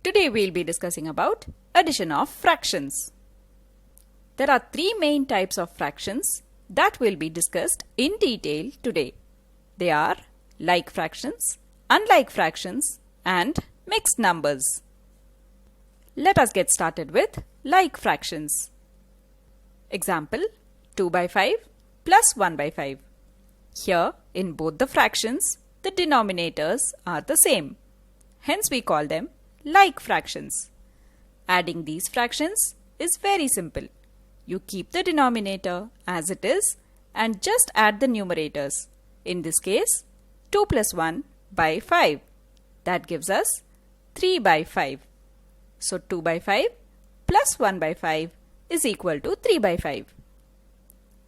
Today we'll be discussing about addition of fractions. There are three main types of fractions that will be discussed in detail today. They are like fractions, unlike fractions, and mixed numbers. Let us get started with like fractions. Example 2 by 5 plus 1 by 5. Here in both the fractions, the denominators are the same. Hence we call them like fractions. Adding these fractions is very simple. You keep the denominator as it is and just add the numerators. In this case, 2 plus 1 by 5. That gives us 3 by 5. So 2 by 5 plus 1 by 5 is equal to 3 by 5.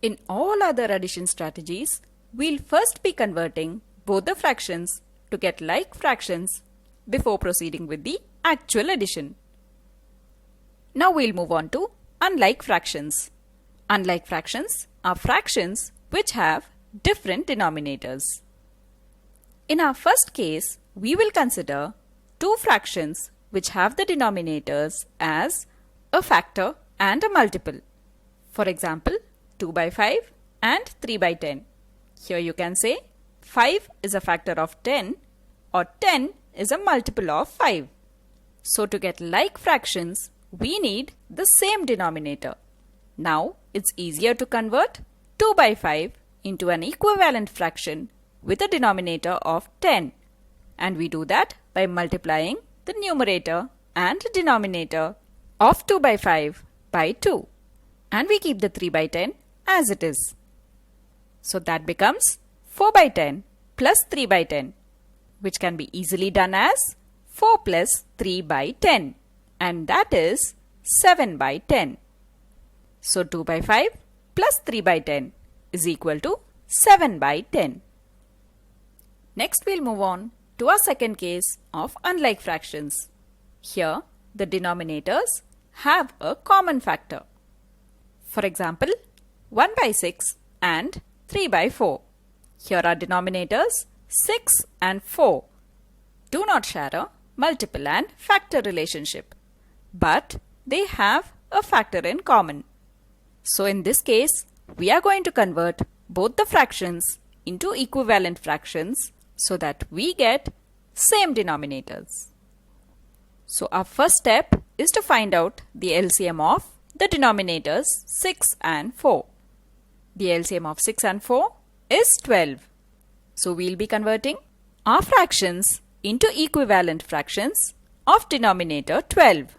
In all other addition strategies, we'll first be converting both the fractions to get like fractions before proceeding with the actual addition. Now we'll move on to unlike fractions. Unlike fractions are fractions which have different denominators. In our first case, we will consider two fractions which have the denominators as a factor and a multiple. For example, 2 by 5 and 3 by 10. Here you can say 5 is a factor of 10 or 10 is a multiple of 5. So to get like fractions, we need the same denominator. Now it's easier to convert 2 by 5 into an equivalent fraction with a denominator of 10. And we do that by multiplying the numerator and denominator of 2 by 5 by 2. And we keep the 3 by 10 as it is. So that becomes 4 by 10 plus 3 by 10, which can be easily done as 4 plus 3 by 10, and that is 7 by 10. So 2 by 5 plus 3 by 10 is equal to 7 by 10. Next we'll move on to our second case of unlike fractions. Here the denominators have a common factor. For example, 1 by 6 and 3 by 4. Here are denominators 6 and 4 do not share a multiple and factor relationship, but they have a factor in common. So in this case, we are going to convert both the fractions into equivalent fractions so that we get same denominators. So our first step is to find out the LCM of the denominators 6 and 4. The LCM of 6 and 4 is 12. So we'll be converting our fractions into equivalent fractions of denominator 12.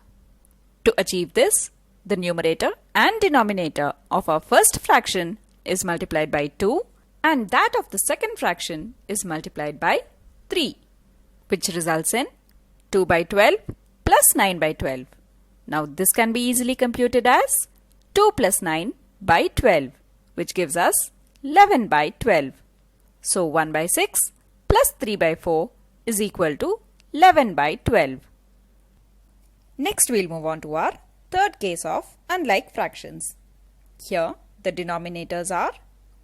To achieve this, the numerator and denominator of our first fraction is multiplied by 2 and that of the second fraction is multiplied by 3, which results in 2 by 12 plus 9 by 12. Now this can be easily computed as 2 plus 9 by 12, which gives us 11 by 12. So 1 by 6 plus 3 by 4 is equal to 11 by 12. Next we'll move on to our third case of unlike fractions. Here the denominators are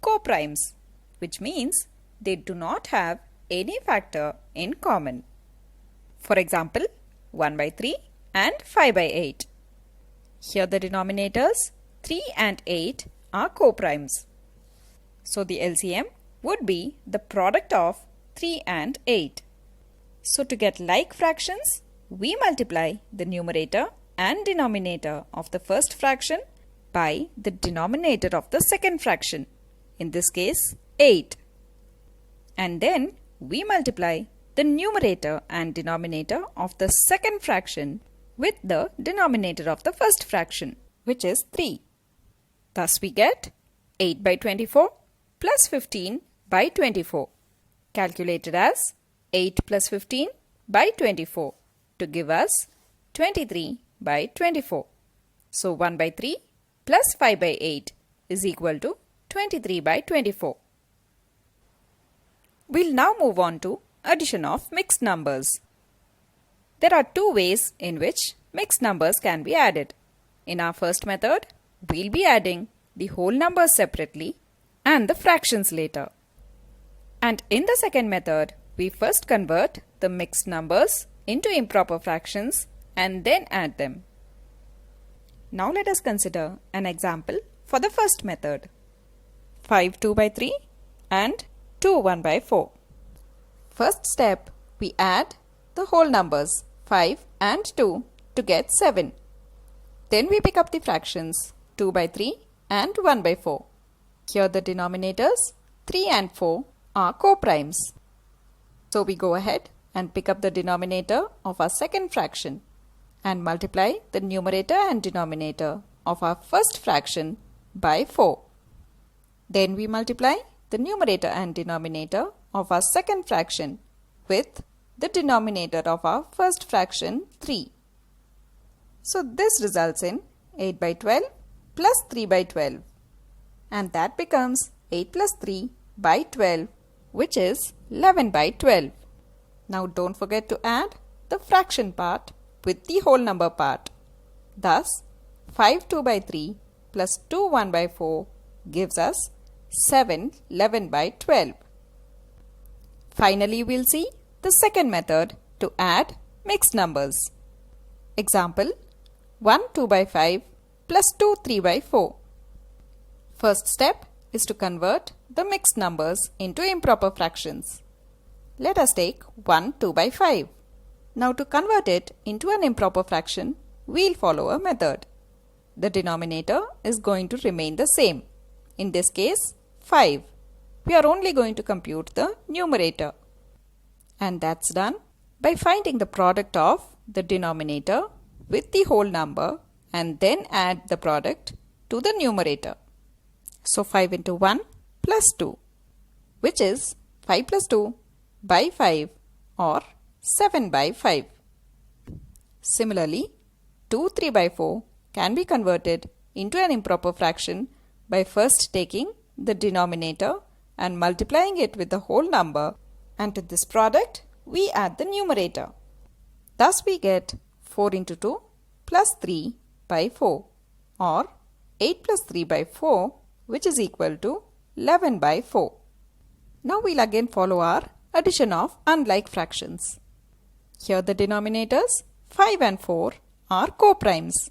coprimes, which means they do not have any factor in common. For example, 1 by 3 and 5 by 8. Here the denominators 3 and 8 are coprimes. So the LCM would be the product of 3 and 8. So to get like fractions, we multiply the numerator and denominator of the first fraction by the denominator of the second fraction, in this case 8. And then we multiply the numerator and denominator of the second fraction with the denominator of the first fraction, which is 3. Thus we get 8 by 24 plus 15 by 24, calculated as 8 plus 15 by 24 to give us 23 by 24. So 1 by 3 plus 5 by 8 is equal to 23 by 24. We'll now move on to addition of mixed numbers. There are two ways in which mixed numbers can be added. In our first method, we'll be adding the whole numbers separately and the fractions later. And in the second method, we first convert the mixed numbers into improper fractions and then add them. Now let us consider an example for the first method. 5 2 by 3 and 2 1 by 4. First step, we add the whole numbers 5 and 2 to get 7. Then we pick up the fractions 2 by 3 and 1 by 4. Here the denominators 3 and 4 are co-primes. So we go ahead and pick up the denominator of our second fraction and multiply the numerator and denominator of our first fraction by 4. Then we multiply the numerator and denominator of our second fraction with the denominator of our first fraction 3. So this results in 8 by 12 plus 3 by 12, and that becomes 8 plus 3 by 12, which is 11 by 12. Now don't forget to add the fraction part with the whole number part. Thus 5 2 by 3 plus 2 1 by 4 gives us 7 11 by 12. Finally, we'll see the second method to add mixed numbers. Example 1 2 by 5 plus 2 3 by 4. First step is to convert the mixed numbers into improper fractions. Let us take 1 2 by 5. Now to convert it into an improper fraction, we'll follow a method. The denominator is going to remain the same. In this case, 5. We are only going to compute the numerator. And that's done by finding the product of the denominator with the whole number and then add the product to the numerator. So 5 into 1 plus 2, which is 5 plus 2 by 5 or 7 by 5. Similarly, 2 3 by 4 can be converted into an improper fraction by first taking the denominator and multiplying it with the whole number, and to this product we add the numerator. Thus we get 4 into 2 plus 3 by 4 or 8 plus 3 by 4, which is equal to 11 by 4. Now we'll again follow our addition of unlike fractions. Here the denominators 5 and 4 are co-primes.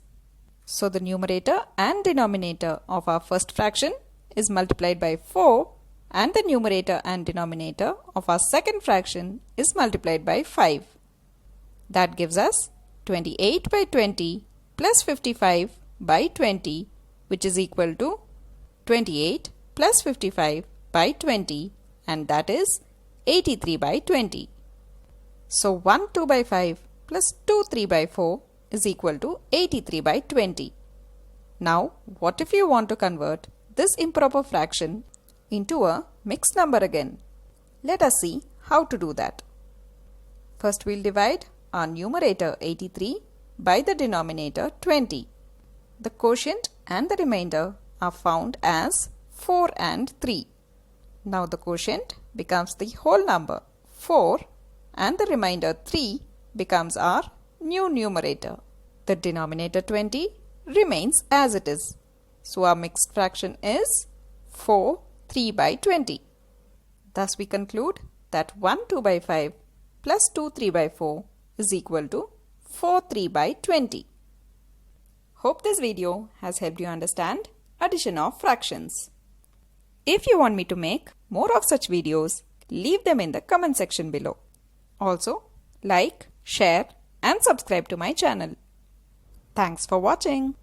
So the numerator and denominator of our first fraction is multiplied by 4 and the numerator and denominator of our second fraction is multiplied by 5. That gives us 28 by 20 plus 55 by 20, which is equal to 28 plus 55 by 20, and that is 83 by 20. So 1 2 by 5 plus 2 3 by 4 is equal to 83 by 20. Now what if you want to convert this improper fraction into a mixed number again? Let us see how to do that. First we'll divide our numerator 83 by the denominator 20. The quotient and the remainder are found as 4 and 3. Now the quotient becomes the whole number 4 and the remainder 3 becomes our new numerator. The denominator 20 remains as it is. So our mixed fraction is 4 3 by 20. Thus we conclude that 1 2 by 5 plus 2 3 by 4 is equal to 4 3 by 20. Hope this video has helped you understand addition of fractions. If you want me to make more of such videos, leave them in the comment section below. Also, like, share and subscribe to my channel. Thanks for watching.